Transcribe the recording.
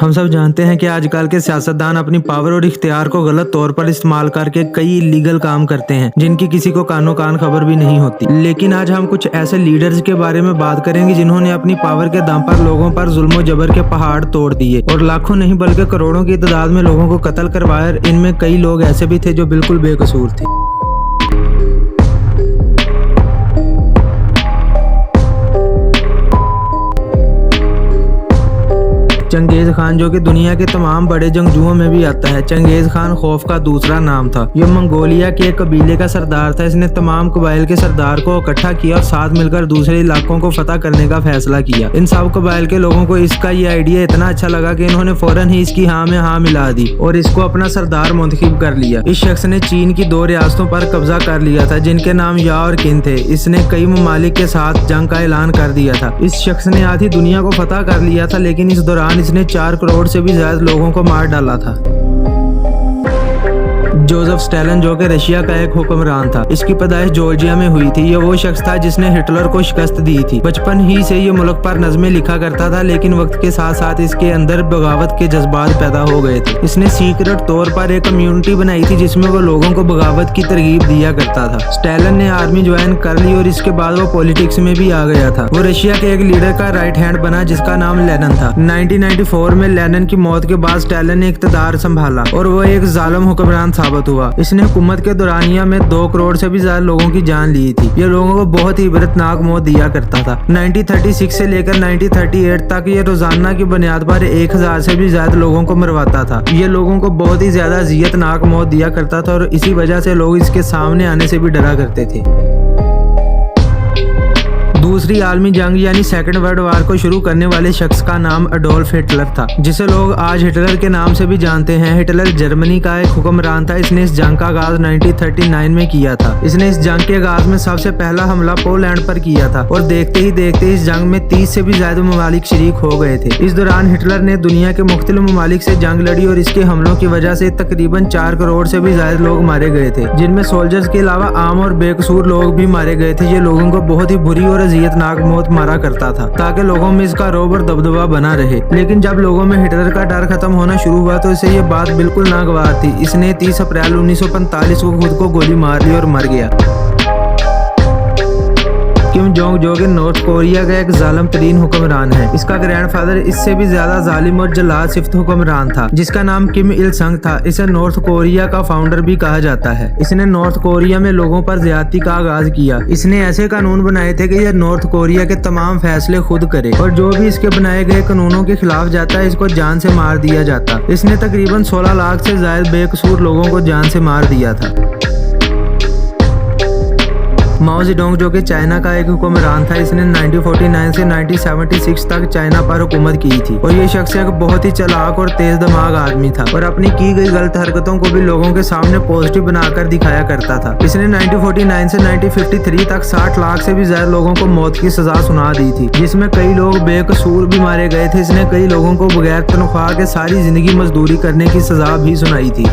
हम सब जानते हैं कि आजकल के सियासतदान अपनी पावर और इख्तियार को गलत तौर पर इस्तेमाल करके कई इलीगल काम करते हैं जिनकी किसी को कानो कान खबर भी नहीं होती। लेकिन आज हम कुछ ऐसे लीडर्स के बारे में बात करेंगे जिन्होंने अपनी पावर के दम पर लोगों पर जुल्म जबर के पहाड़ तोड़ दिए और लाखों नहीं बल्कि करोड़ों की तादाद में लोगों को कत्ल करवाया। इनमें कई लोग ऐसे भी थे जो बिल्कुल बेकसूर थे। चंगेज खान, जो कि दुनिया के तमाम बड़े जंगजुओं में भी आता है। चंगेज खान खौफ का दूसरा नाम था। यह मंगोलिया के एक कबीले का सरदार था। इसने तमाम कबाइल के सरदार को इकट्ठा किया और साथ मिलकर दूसरे इलाकों को फतह करने का फैसला किया। इन सब कबाइल के लोगों को इसका ये आइडिया इतना अच्छा लगा कि इन्होंने फौरन ही इसकी हाँ में हाँ मिला दी और इसको अपना सरदार मुंतखब कर लिया। इस शख्स ने चीन की 2 रियासतों पर कब्जा कर लिया था जिनके नाम या और किन थे। इसने कई ममालिक के साथ जंग का ऐलान कर दिया था। इस शख्स ने आधी दुनिया को फतह कर लिया था, लेकिन इस दौरान इसने 4 करोड़ से भी ज्यादा लोगों को मार डाला था। जोसेफ स्टालिन, जो कि रशिया का एक हुक्मरान था, इसकी पैदाइश जॉर्जिया में हुई थी। ये वो शख्स था जिसने हिटलर को शिकस्त दी थी। बचपन ही से ये मुल्क पर नज़में लिखा करता था, लेकिन वक्त के साथ साथ इसके अंदर बगावत के जज्बात पैदा हो गए थे। इसने सीक्रेट तौर पर एक कम्युनिटी बनाई थी जिसमें वो लोगों को बगावत की तरगीब दिया करता था। स्टालिन ने आर्मी ज्वाइन कर ली और इसके बाद वो पॉलिटिक्स में भी आ गया था। वो रशिया के एक लीडर का राइट हैंड बना जिसका नाम लेनिन था। 1994 में लेनिन की मौत के बाद स्टालिन ने इख्तियार संभाला और वो एक जालिम हुक्मरान साबित हुआ। इसने हुकूमत के दौरानिया में 2 करोड़ से भी ज्यादा लोगों की जान ली थी। ये लोगों को बहुत ही इबरतनाक मौत दिया करता था। 1936 से लेकर 1938 तक ये रोजाना की बुनियाद पर 1000 से भी ज्यादा लोगों को मरवाता था। ये लोगों को बहुत ही ज्यादा अजियतनाक मौत दिया करता था और इसी वजह से लोग इसके सामने आने से भी डरा करते थे। दूसरी आलमी जंग यानी सेकेंड वर्ल्ड वार को शुरू करने वाले शख्स का नाम एडोल्फ हिटलर था, जिसे लोग आज हिटलर के नाम से भी जानते हैं। हिटलर जर्मनी का एक हुक्मरान था। इसने इस जंग का आगाज 1939 में किया था। इसने इस जंग के आगाज में सबसे पहला हमला पोलैंड पर किया था और देखते ही देखते इस जंग में 30 से भी ज्यादा ममालिक शरीक हो गए थे। इस दौरान हिटलर ने दुनिया के मुख्तलिफ ममालिक से जंग लड़ी और इसके हमलों की वजह से तकरीबन 4 करोड़ से भी ज्यादा लोग मारे गए थे, जिनमें सोल्जर्स के अलावा आम और बेकसूर लोग भी मारे गए थे। ये लोगों को बहुत ही बुरी और अजियतनाक मौत मारा करता था ताकि लोगों में इसका रौब और दबदबा बना रहे। लेकिन जब लोगों में हिटलर का डर खत्म होना शुरू हुआ तो इसे ये बात बिल्कुल नागवार थी। इसने 30 अप्रैल 1945 को खुद को गोली मार ली और मर गया। किम जोंग, जो कि नॉर्थ कोरिया का एक जालिम तरीन हुक्मरान है, इसका ग्रैंडफादर इससे भी ज्यादा जालिम और जलाद सिफ्त हुक्मरान था जिसका नाम किम इल संग था। इसे नॉर्थ कोरिया का फाउंडर भी कहा जाता है। इसने नॉर्थ कोरिया में लोगों पर ज्यादती का आगाज किया। इसने ऐसे कानून बनाए थे कि यह नॉर्थ कोरिया के तमाम फैसले खुद करे और जो भी इसके बनाए गए कानूनों के खिलाफ जाता है इसको जान से मार दिया जाता। इसने तकरीबन 16 लाख से ज्यादा बेकसूर लोगों को जान से मार दिया था। माओ जेडोंग, जो कि चाइना का एक हुक्मरान था, इसने 1949 से 1976 तक चाइना पर हुकूमत की थी और ये शख्स एक बहुत ही चालाक और तेज दिमाग आदमी था और अपनी की गई गलत हरकतों को भी लोगों के सामने पॉजिटिव बनाकर दिखाया करता था। इसने 1949 से 1953 तक 60 लाख से भी ज्यादा लोगों को मौत की सजा सुना दी थी, जिसमें कई लोग बेकसूर भी मारे गए थे। इसने कई लोगों को बगैर तनख्वाह के सारी जिंदगी मजदूरी करने की सजा भी सुनाई थी।